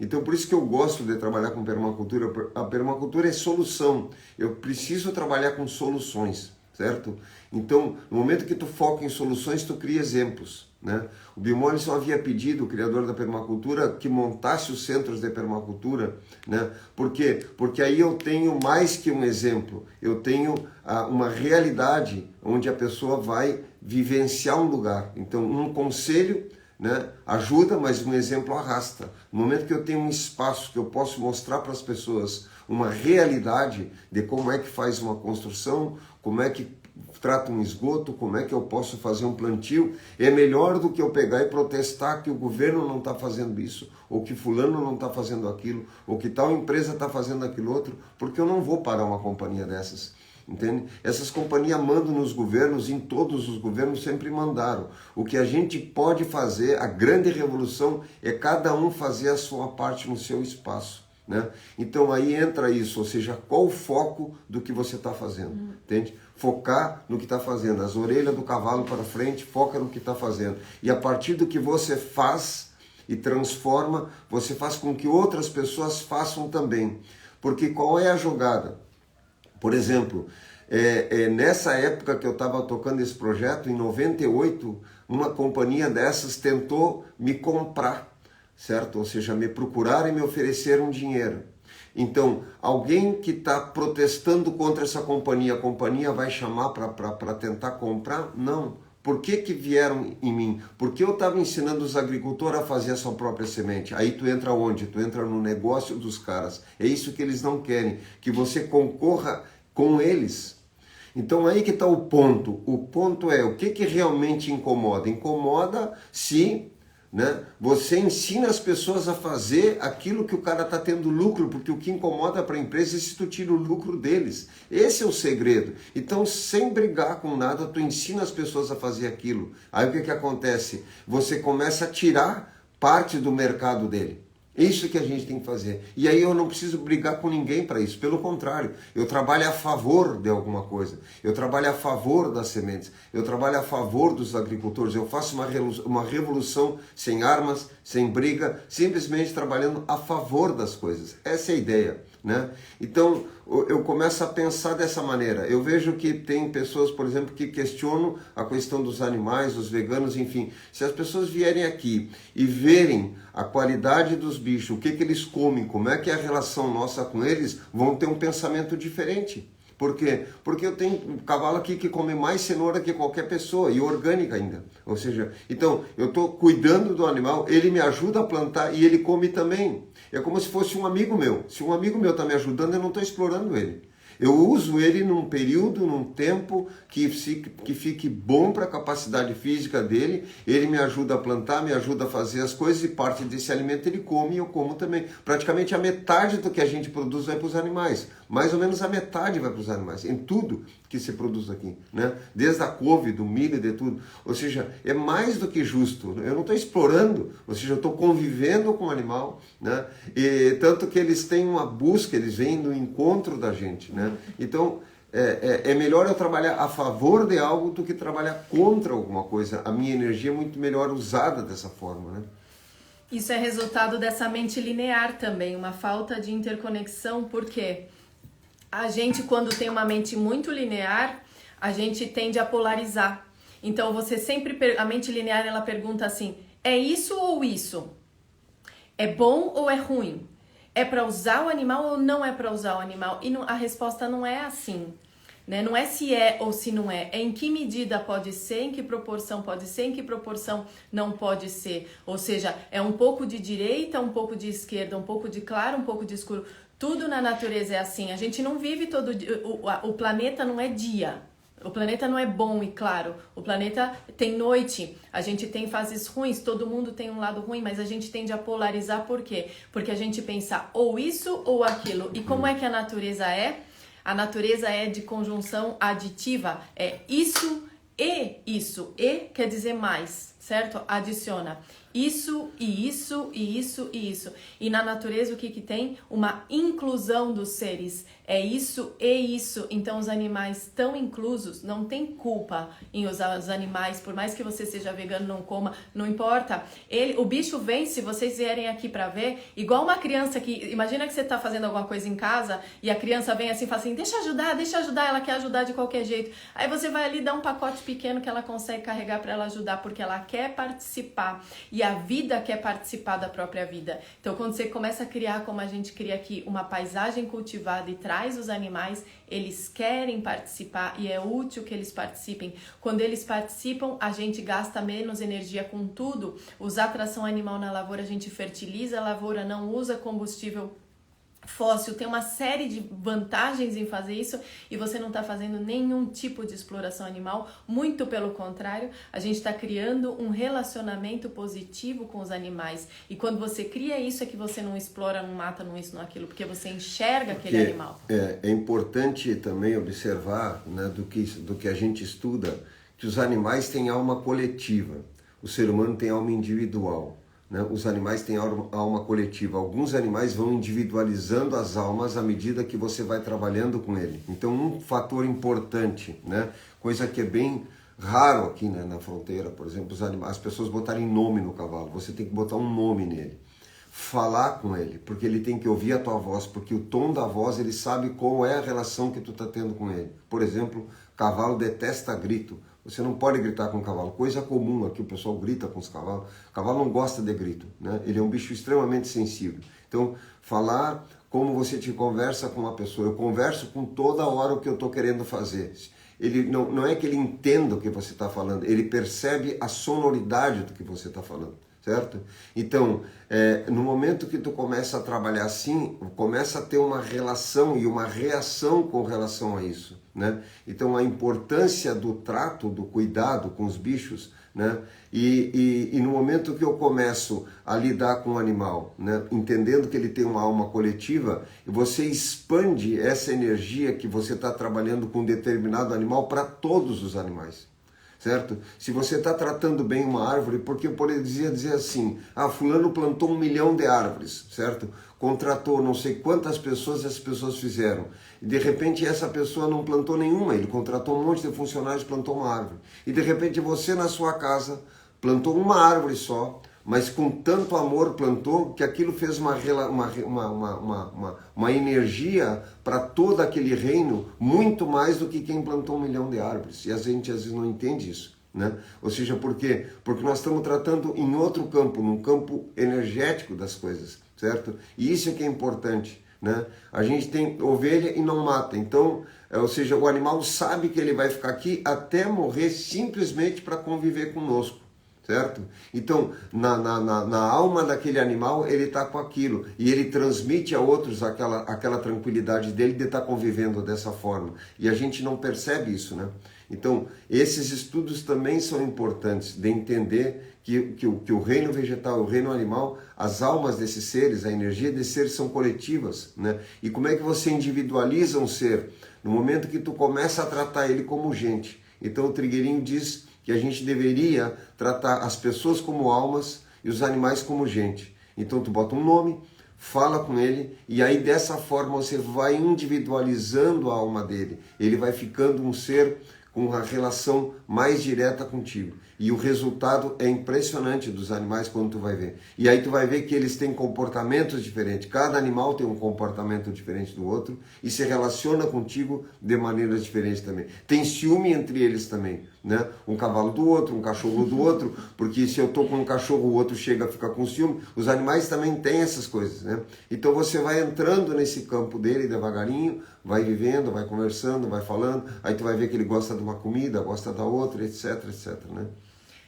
Então por isso que eu gosto de trabalhar com permacultura. A permacultura é solução. Eu preciso trabalhar com soluções, certo? Então no momento que tu foca em soluções, tu cria exemplos, né? O Bill Mollison havia pedido, o criador da permacultura, que montasse os centros de permacultura, né? Por quê? Porque aí eu tenho mais que um exemplo, eu tenho uma realidade onde a pessoa vai vivenciar um lugar. Então um conselho, né, ajuda, mas um exemplo arrasta. No momento que eu tenho um espaço que eu posso mostrar para as pessoas uma realidade de como é que faz uma construção, como é que trata um esgoto, como é que eu posso fazer um plantio, é melhor do que eu pegar e protestar que o governo não está fazendo isso, ou que fulano não está fazendo aquilo, ou que tal empresa está fazendo aquilo outro, porque eu não vou parar uma companhia dessas. Entende? Essas companhias mandam nos governos, em todos os governos sempre mandaram. O que a gente pode fazer, a grande revolução, é cada um fazer a sua parte no seu espaço, né? Então aí entra isso, ou seja, qual o foco do que você está fazendo, entende? Focar no que está fazendo, as orelhas do cavalo para frente, foca no que está fazendo. E a partir do que você faz e transforma, você faz com que outras pessoas façam também. Porque qual é a jogada? Por exemplo, nessa época que eu estava tocando esse projeto, em 98, uma companhia dessas tentou me comprar, certo? Ou seja, me procuraram e me ofereceram dinheiro. Então, alguém que está protestando contra essa companhia, a companhia vai chamar para tentar comprar? Não. Por que vieram em mim? Porque eu estava ensinando os agricultores a fazer a sua própria semente. Aí tu entra onde? Tu entra no negócio dos caras. É isso que eles não querem, que você concorra com eles. Então aí que está o ponto. O ponto é, o que realmente incomoda? Incomoda se, né, você ensina as pessoas a fazer aquilo que o cara está tendo lucro, porque o que incomoda para a empresa é se tu tira o lucro deles. Esse é o segredo. Então, sem brigar com nada, tu ensina as pessoas a fazer aquilo. Aí o que acontece? Você começa a tirar parte do mercado dele. Isso que a gente tem que fazer. E aí eu não preciso brigar com ninguém para isso. Pelo contrário, eu trabalho a favor de alguma coisa. Eu trabalho a favor das sementes. Eu trabalho a favor dos agricultores. Eu faço uma revolução sem armas, sem briga, simplesmente trabalhando a favor das coisas. Essa é a ideia. né? Então eu começo a pensar dessa maneira. Eu vejo que tem pessoas, por exemplo, que questionam a questão dos animais, os veganos, enfim. Se as pessoas vierem aqui e verem a qualidade dos bichos, o que eles comem, como é que é a relação nossa com eles, vão ter um pensamento diferente. Por quê? Porque eu tenho um cavalo aqui que come mais cenoura que qualquer pessoa, e orgânica ainda. Ou seja, então eu estou cuidando do animal, ele me ajuda a plantar e ele come também. É como se fosse um amigo meu. Se um amigo meu está me ajudando, eu não estou explorando ele. Eu uso ele num período, num tempo que fique bom para a capacidade física dele. Ele me ajuda a plantar, me ajuda a fazer as coisas e parte desse alimento ele come e eu como também. Praticamente a metade do que a gente produz vai para os animais. Mais ou menos a metade vai para os animais, em tudo que se produz aqui, né? Desde a couve, do milho, de tudo. Ou seja, é mais do que justo. Eu não estou explorando, ou seja, eu estou convivendo com o animal, né? E tanto que eles têm uma busca, eles vêm no encontro da gente, né? Então, é melhor eu trabalhar a favor de algo do que trabalhar contra alguma coisa. A minha energia é muito melhor usada dessa forma, né? Isso é resultado dessa mente linear também, uma falta de interconexão, porque a gente, quando tem uma mente muito linear, a gente tende a polarizar. Então, você sempre, a mente linear, ela pergunta assim, é isso ou isso? É bom ou é ruim? É para usar o animal ou não é para usar o animal? E a resposta não é assim, né? Não é se é ou se não é. É em que medida pode ser, em que proporção pode ser, em que proporção não pode ser. Ou seja, é um pouco de direita, um pouco de esquerda, um pouco de claro, um pouco de escuro. Tudo na natureza é assim. A gente não vive todo dia. O planeta não é dia. O planeta não é bom e claro. O planeta tem noite. A gente tem fases ruins. Todo mundo tem um lado ruim, mas a gente tende a polarizar. Por quê? Porque a gente pensa ou isso ou aquilo. E como é que a natureza é? A natureza é de conjunção aditiva. É isso e isso. E quer dizer mais, certo? Adiciona. Isso e isso e isso e isso. E na natureza o que tem? Uma inclusão dos seres. É isso e isso. Então os animais estão inclusos, não tem culpa em usar os animais, por mais que você seja vegano, não coma, não importa. O bicho vem, se vocês vierem aqui pra ver, igual uma criança que, imagina que você tá fazendo alguma coisa em casa e a criança vem assim e fala assim, deixa eu ajudar, ela quer ajudar de qualquer jeito. Aí você vai ali dar um pacote pequeno que ela consegue carregar pra ela ajudar, porque ela quer participar. E a vida quer participar da própria vida. Então quando você começa a criar, como a gente cria aqui, uma paisagem cultivada e traz os animais, eles querem participar e é útil que eles participem. Quando eles participam, a gente gasta menos energia com tudo. Usar tração animal na lavoura, a gente fertiliza a lavoura, não usa combustível fóssil, tem uma série de vantagens em fazer isso e você não está fazendo nenhum tipo de exploração animal, muito pelo contrário, a gente está criando um relacionamento positivo com os animais e quando você cria isso é que você não explora, não mata, não isso, não aquilo, porque você enxerga aquele animal. É importante também observar, né, do que a gente estuda, que os animais têm alma coletiva, o ser humano tem alma individual. Né? Os animais têm alma coletiva. Alguns animais vão individualizando as almas à medida que você vai trabalhando com ele. Então, um fator importante, né? Coisa que é bem raro aqui, né, na fronteira, por exemplo, as pessoas botarem nome no cavalo. Você tem que botar um nome nele. Falar com ele, porque ele tem que ouvir a tua voz, porque o tom da voz, ele sabe qual é a relação que tu está tendo com ele. Por exemplo, cavalo detesta grito. Você não pode gritar com o cavalo, coisa comum aqui, o pessoal grita com os cavalos. O cavalo não gosta de grito, né? Ele é um bicho extremamente sensível. Então, falar como você te conversa com uma pessoa. Eu converso com toda hora o que eu estou querendo fazer. Ele não é que ele entenda o que você está falando, ele percebe a sonoridade do que você está falando. Certo? Então, no momento que tu começa a trabalhar assim, começa a ter uma relação e uma reação com relação a isso, né? Então, a importância do trato, do cuidado com os bichos, né? E no momento que eu começo a lidar com o animal, né? Entendendo que ele tem uma alma coletiva, você expande essa energia que você está trabalhando com um determinado animal para todos os animais. Certo? Se você está tratando bem uma árvore, porque poderia dizer assim, fulano plantou 1 milhão de árvores, certo? Contratou não sei quantas pessoas, as pessoas fizeram. E de repente essa pessoa não plantou nenhuma, ele contratou um monte de funcionários, plantou uma árvore. E de repente você na sua casa plantou uma árvore só, mas com tanto amor plantou que aquilo fez uma energia para todo aquele reino, muito mais do que quem plantou 1 milhão de árvores. E a gente às vezes não entende isso, né? Ou seja, por quê? Porque nós estamos tratando em outro campo, num campo energético das coisas, certo? E isso é que é importante, né? A gente tem ovelha e não mata, então, ou seja, o animal sabe que ele vai ficar aqui até morrer simplesmente para conviver conosco. Certo? Então, na alma daquele animal, ele está com aquilo. E ele transmite a outros aquela tranquilidade dele de estar convivendo dessa forma. E a gente não percebe isso, né? Então, esses estudos também são importantes de entender que o reino vegetal e o reino animal, as almas desses seres, a energia desses seres são coletivas, né? E como é que você individualiza um ser? No momento que tu começa a tratar ele como gente. Então, o Trigueirinho diz que a gente deveria tratar as pessoas como almas e os animais como gente. Então tu bota um nome, fala com ele e aí dessa forma você vai individualizando a alma dele. Ele vai ficando um ser com uma relação mais direta contigo. E o resultado é impressionante dos animais quando tu vai ver. E aí tu vai ver que eles têm comportamentos diferentes. Cada animal tem um comportamento diferente do outro e se relaciona contigo de maneiras diferentes também. Tem ciúme entre eles também, né? Um cavalo do outro, um cachorro do outro, porque se eu tô com um cachorro, o outro chega a ficar com ciúme. Os animais também têm essas coisas, né? Então você vai entrando nesse campo dele devagarinho, vai vivendo, vai conversando, vai falando, aí tu vai ver que ele gosta de uma comida, gosta da outra, etc, etc, né?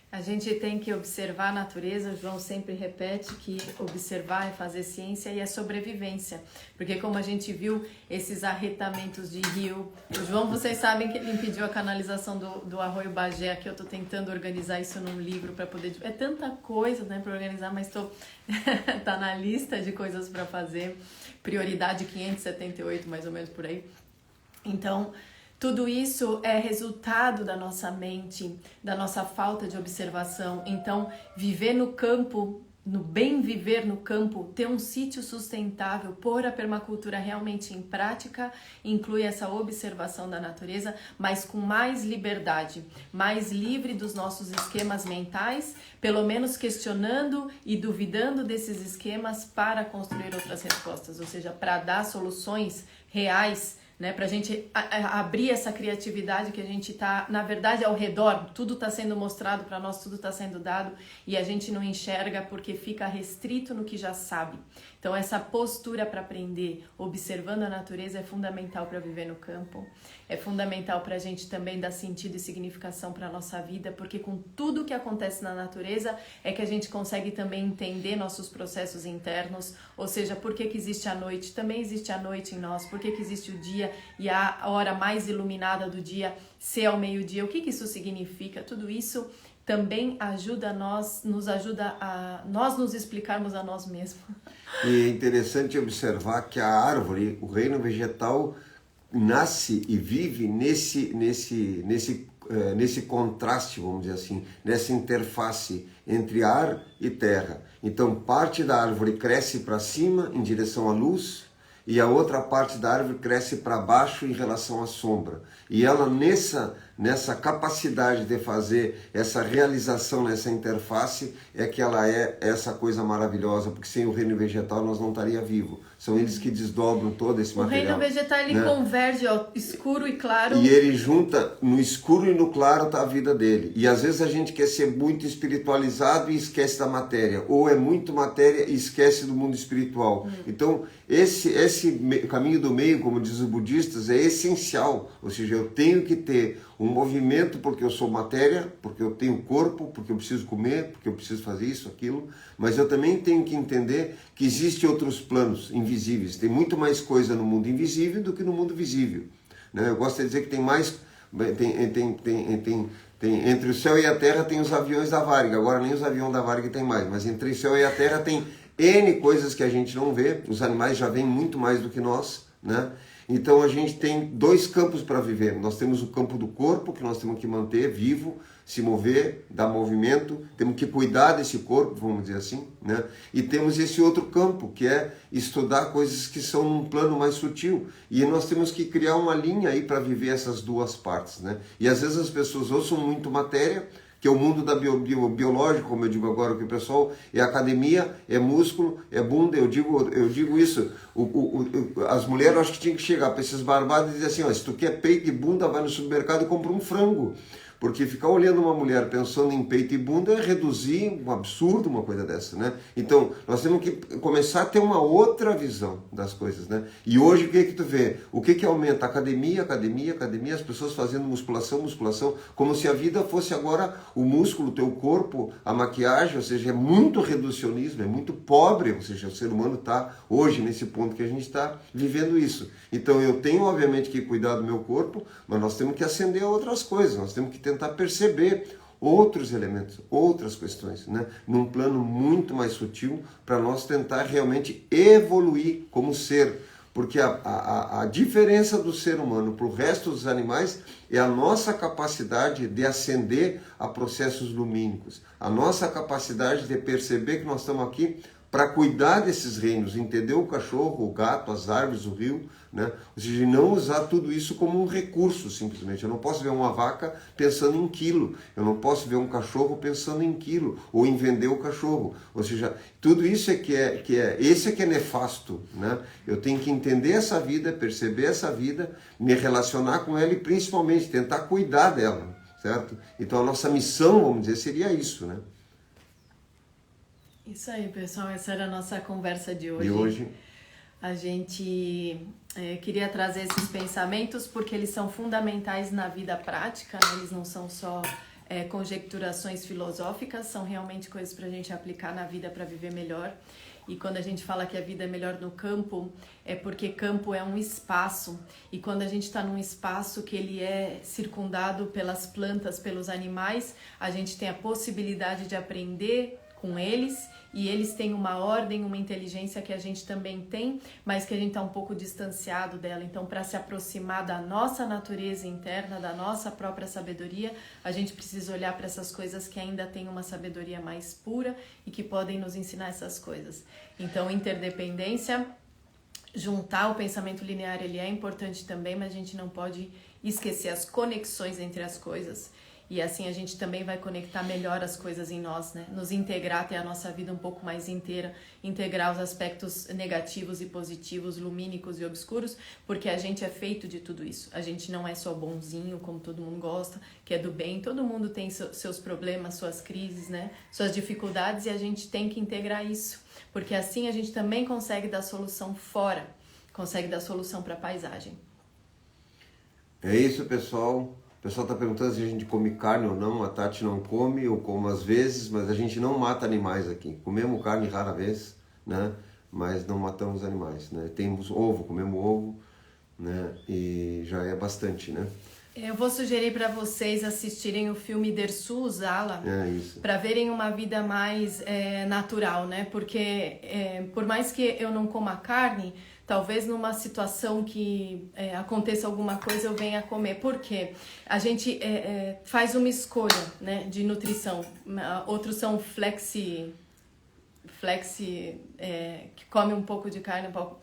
A gente tem que observar a natureza, o João sempre repete que observar é fazer ciência e é sobrevivência, porque como a gente viu esses arretamentos de rio, o João, vocês sabem que ele impediu a canalização do Arroio Bagé, que eu tô tentando organizar isso num livro para poder... É tanta coisa, né, para organizar, mas tá na lista de coisas para fazer, prioridade 578, mais ou menos por aí. Então... tudo isso é resultado da nossa mente, da nossa falta de observação. Então, viver no campo, no bem viver no campo, ter um sítio sustentável, pôr a permacultura realmente em prática, inclui essa observação da natureza, mas com mais liberdade, mais livre dos nossos esquemas mentais, pelo menos questionando e duvidando desses esquemas para construir outras respostas, ou seja, para dar soluções reais, né, para a gente abrir essa criatividade que a gente está, na verdade, ao redor, tudo está sendo mostrado para nós, tudo está sendo dado e a gente não enxerga porque fica restrito no que já sabe. Então essa postura para aprender, observando a natureza é fundamental para viver no campo, é fundamental para a gente também dar sentido e significação para a nossa vida, porque com tudo que acontece na natureza é que a gente consegue também entender nossos processos internos, ou seja, por que existe a noite, também existe a noite em nós, por que existe o dia e a hora mais iluminada do dia ser ao meio-dia, o que isso significa, tudo isso também ajuda nos ajuda a nós nos explicarmos a nós mesmos. E é interessante observar que a árvore, o reino vegetal, nasce e vive nesse contraste, vamos dizer assim, nessa interface entre ar e terra. Então, parte da árvore cresce para cima em direção à luz e a outra parte da árvore cresce para baixo em relação à sombra. E ela nessa capacidade de fazer essa realização nessa interface é que ela é essa coisa maravilhosa, porque sem o reino vegetal nós não estaria vivo. São eles que desdobram todo esse material. O reino vegetal ele, né, converge ao escuro e claro. E ele junta no escuro e no claro tá a vida dele. E às vezes a gente quer ser muito espiritualizado e esquece da matéria, ou é muito matéria e esquece do mundo espiritual. Então esse caminho do meio, como diz os budistas, é essencial. Ou seja, eu tenho que ter um movimento porque eu sou matéria, porque eu tenho corpo, porque eu preciso comer, porque eu preciso fazer isso, aquilo, mas eu também tenho que entender que existem outros planos invisíveis. Tem muito mais coisa no mundo invisível do que no mundo visível, né? Eu gosto de dizer que tem mais... entre o céu e a terra tem os aviões da Varig, agora nem os aviões da Varig tem mais, mas entre o céu e a terra tem N coisas que a gente não vê, os animais já veem muito mais do que nós, né? Então a gente tem dois campos para viver. Nós temos o campo do corpo, que nós temos que manter vivo, se mover, dar movimento, temos que cuidar desse corpo, vamos dizer assim, né? E temos esse outro campo, que é estudar coisas que são num plano mais sutil. E nós temos que criar uma linha aí para viver essas duas partes, né? E às vezes as pessoas ou são muito matéria, que é o mundo da biológico, como eu digo agora, que o pessoal é academia, é músculo, é bunda, eu digo isso, as mulheres eu acho que tinham que chegar para esses barbados e dizer assim, ó, se tu quer peito e bunda, vai no supermercado e compra um frango. Porque ficar olhando uma mulher pensando em peito e bunda é reduzir um absurdo, uma coisa dessa, né? Então, nós temos que começar a ter uma outra visão das coisas, né? E hoje, o que tu vê? O que aumenta? Academia, as pessoas fazendo musculação, como se a vida fosse agora o músculo, o teu corpo, a maquiagem, ou seja, é muito reducionismo, é muito pobre, ou seja, o ser humano está hoje nesse ponto que a gente está vivendo isso. Então, eu tenho, obviamente, que cuidar do meu corpo, mas nós temos que acender a outras coisas, nós temos que tentar perceber outros elementos, outras questões, né? Num plano muito mais sutil, para nós tentar realmente evoluir como ser. Porque a diferença do ser humano para o resto dos animais é a nossa capacidade de ascender a processos lumínicos, a nossa capacidade de perceber que nós estamos aqui para cuidar desses reinos, entender o cachorro, o gato, as árvores, o rio, né? Ou seja, não usar tudo isso como um recurso, simplesmente. Eu não posso ver uma vaca pensando em quilo, eu não posso ver um cachorro pensando em quilo, ou em vender o cachorro. Ou seja, tudo isso esse é que é nefasto, né? Eu tenho que entender essa vida, perceber essa vida, me relacionar com ela e principalmente tentar cuidar dela, certo? Então a nossa missão, vamos dizer, seria isso, né? Isso aí, pessoal. Essa era a nossa conversa de hoje. De hoje. A gente queria trazer esses pensamentos porque eles são fundamentais na vida prática, né? Eles não são só conjecturações filosóficas, são realmente coisas para a gente aplicar na vida para viver melhor. E quando a gente fala que a vida é melhor no campo, é porque campo é um espaço. E quando a gente está num espaço que ele é circundado pelas plantas, pelos animais, a gente tem a possibilidade de aprender com eles, e eles têm uma ordem, uma inteligência que a gente também tem, mas que a gente está um pouco distanciado dela. Então, para se aproximar da nossa natureza interna, da nossa própria sabedoria, a gente precisa olhar para essas coisas que ainda têm uma sabedoria mais pura e que podem nos ensinar essas coisas. Então, interdependência, juntar o pensamento linear, ele é importante também, mas a gente não pode esquecer as conexões entre as coisas. E assim a gente também vai conectar melhor as coisas em nós, né? Nos integrar, ter a nossa vida um pouco mais inteira, integrar os aspectos negativos e positivos, lumínicos e obscuros, porque a gente é feito de tudo isso. A gente não é só bonzinho, como todo mundo gosta, que é do bem. Todo mundo tem seus problemas, suas crises, né? Suas dificuldades, e a gente tem que integrar isso, porque assim a gente também consegue dar solução fora, consegue dar solução para a paisagem. É isso, pessoal. O pessoal está perguntando se a gente come carne ou não. A Tati não come, eu como às vezes, mas a gente não mata animais aqui. Comemos carne rara vez, né? Mas não matamos animais, né? Temos ovo, comemos ovo, né? E já é bastante, né? Eu vou sugerir para vocês assistirem o filme Dersu Uzala, para verem uma vida mais natural, né? Porque por mais que eu não coma carne, talvez numa situação que aconteça alguma coisa eu venha comer. Por quê? A gente faz uma escolha, né, de nutrição. Outros são flexi que come um pouco de carne, um pouco.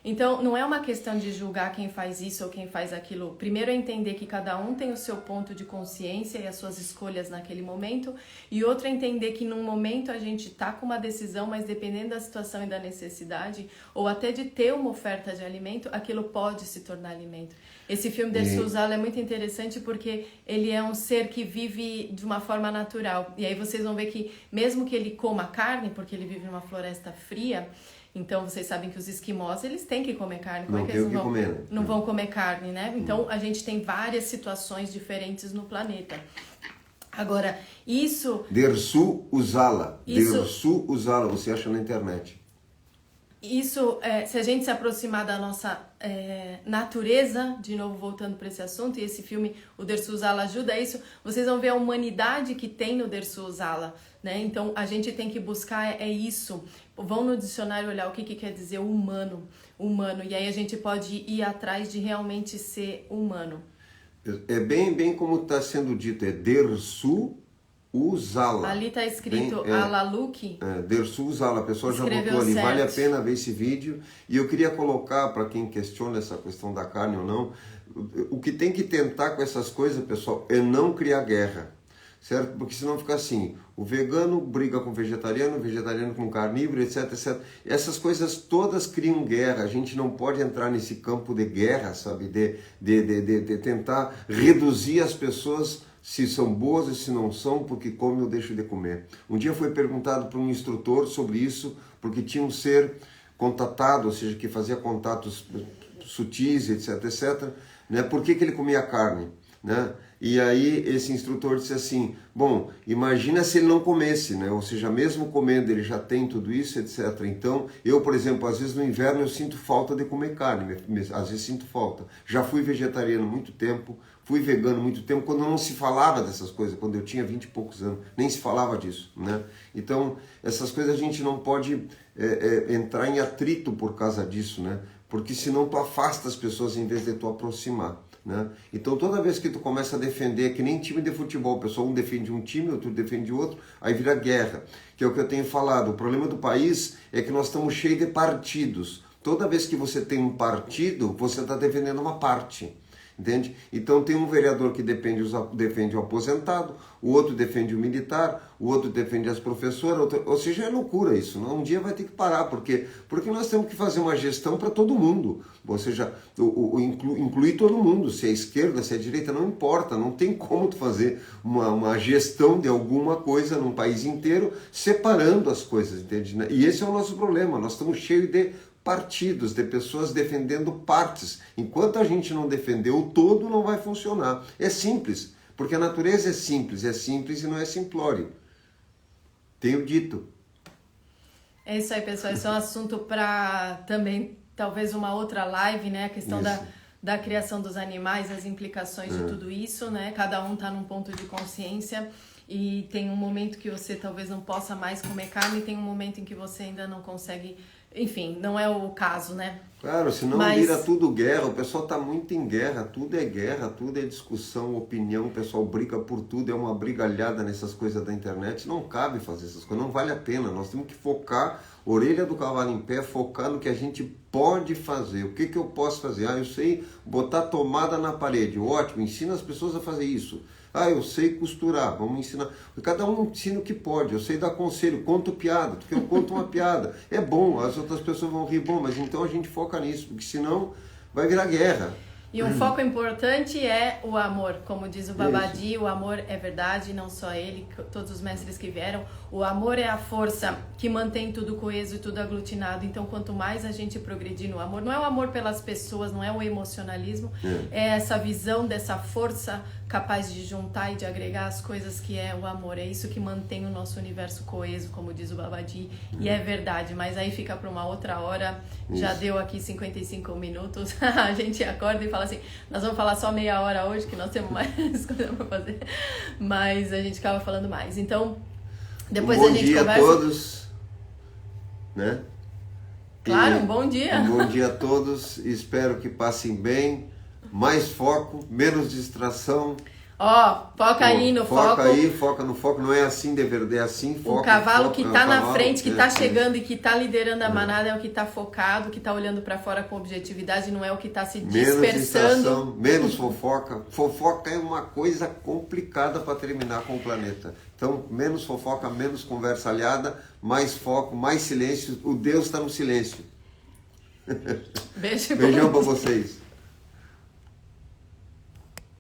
Então, não é uma questão de julgar quem faz isso ou quem faz aquilo. Primeiro é entender que cada um tem o seu ponto de consciência e as suas escolhas naquele momento. E outro é entender que num momento a gente tá com uma decisão, mas dependendo da situação e da necessidade, ou até de ter uma oferta de alimento, aquilo pode se tornar alimento. Esse filme Dersu Uzala é muito interessante porque ele é um ser que vive de uma forma natural. E aí vocês vão ver que mesmo que ele coma carne, porque ele vive numa floresta fria, então, vocês sabem que os esquimós, eles têm que comer carne. Como é que eles não vão comer carne, né? Então, a gente tem várias situações diferentes no planeta. Agora, isso... Dersu Uzala. Dersu Uzala, você acha na internet. Isso, se a gente se aproximar da nossa natureza, de novo voltando para esse assunto, e esse filme, o Dersu Uzala, ajuda a isso, vocês vão ver a humanidade que tem no Dersu Uzala, né? Então, a gente tem que buscar isso. Vão no dicionário olhar o que quer dizer humano, e aí a gente pode ir atrás de realmente ser humano. É bem como está sendo dito, é Dersu Uzala. Ali está escrito Alaluki. Dersu Uzala, a pessoa já botou ali, certo. Vale a pena ver esse vídeo. E eu queria colocar, para quem questiona essa questão da carne ou não, o que tem que tentar com essas coisas, pessoal, é não criar guerra. certo? Porque senão fica assim, o vegano briga com o vegetariano com o carnívoro, etc, etc. Essas coisas todas criam guerra, a gente não pode entrar nesse campo de guerra, sabe? De tentar reduzir as pessoas se são boas e se não são, porque comem ou deixam de comer. Um dia foi perguntado por um instrutor sobre isso, porque tinha um ser contatado, ou seja, que fazia contatos sutis, etc, etc, né? Por que ele comia carne, né? E aí esse instrutor disse assim, bom, imagina se ele não comesse, né? Ou seja, mesmo comendo ele já tem tudo isso, etc. Então, eu, por exemplo, às vezes no inverno eu sinto falta de comer carne, às vezes sinto falta. Já fui vegetariano muito tempo, fui vegano muito tempo, quando não se falava dessas coisas, quando eu tinha 20 e poucos anos, nem se falava disso, né? Então, essas coisas a gente não pode entrar em atrito por causa disso, né? Porque senão tu afasta as pessoas em vez de tu aproximar, né? Então toda vez que tu começa a defender, que nem time de futebol, o pessoal um defende um time, outro defende outro, aí vira guerra, que é o que eu tenho falado. O problema do país é que nós estamos cheios de partidos. Toda vez que você tem um partido, você está defendendo uma parte. Entende? Então tem um vereador que defende o aposentado, o outro defende o militar, o outro defende as professoras, ou seja, é loucura isso, não? Um dia vai ter que parar, porque nós temos que fazer uma gestão para todo mundo, ou seja, incluir todo mundo, se é esquerda, se é direita, não importa, não tem como tu fazer uma gestão de alguma coisa num país inteiro, separando as coisas, entende? E esse é o nosso problema, nós estamos cheios de partidos, de pessoas defendendo partes. Enquanto a gente não defender o todo, não vai funcionar. É simples, porque a natureza é simples e não é simplório. Tenho dito. É isso aí, pessoal. Esse é um assunto para também, talvez, uma outra live, né? A questão da criação dos animais, as implicações de tudo isso, né? Cada um está num ponto de consciência e tem um momento que você talvez não possa mais comer carne, tem um momento em que você ainda não consegue. Enfim, não é o caso, né? Claro, senão vira tudo guerra, o pessoal está muito em guerra, tudo é discussão, opinião, o pessoal briga por tudo, é uma brigalhada nessas coisas da internet, não cabe fazer essas coisas, não vale a pena, nós temos que focar, orelha do cavalo em pé, focar no que a gente pode fazer. O que eu posso fazer? Eu sei botar tomada na parede, ótimo, ensina as pessoas a fazer isso. Eu sei costurar, vamos ensinar. Cada um ensina o que pode. Eu sei dar conselho, conto piada, porque eu conto uma piada. É bom, as outras pessoas vão rir, bom, mas então a gente foca nisso, porque senão vai virar guerra. E um foco importante é o amor, como diz o Babadi, o amor é verdade, não só ele, todos os mestres que vieram. O amor é a força que mantém tudo coeso e tudo aglutinado. Então, quanto mais a gente progredir no amor, não é o amor pelas pessoas, não é o emocionalismo, é essa visão dessa força capaz de juntar e de agregar as coisas que é o amor. É isso que mantém o nosso universo coeso, como diz o Babadi, e é verdade. Mas aí fica para uma outra hora, já deu aqui 55 minutos, a gente acorda e fala assim, nós vamos falar só meia hora hoje, que nós temos mais coisa para fazer, mas a gente acaba falando mais. Então, depois a gente conversa. Bom dia a todos, né? Claro, um bom dia. Um bom dia a todos, espero que passem bem, mais foco, menos distração. Foca aí no foco. Foca no foco, não é assim de verdade, é assim, foca. O cavalo que está na frente, que está chegando e que está liderando a manada é o que está focado, que está olhando para fora com objetividade, não é o que está se dispersando. Menos distração, menos fofoca. Fofoca é uma coisa complicada para terminar com o planeta. Então, menos fofoca, menos conversa alhada, mais foco, mais silêncio. O Deus está no silêncio. Beijão para vocês.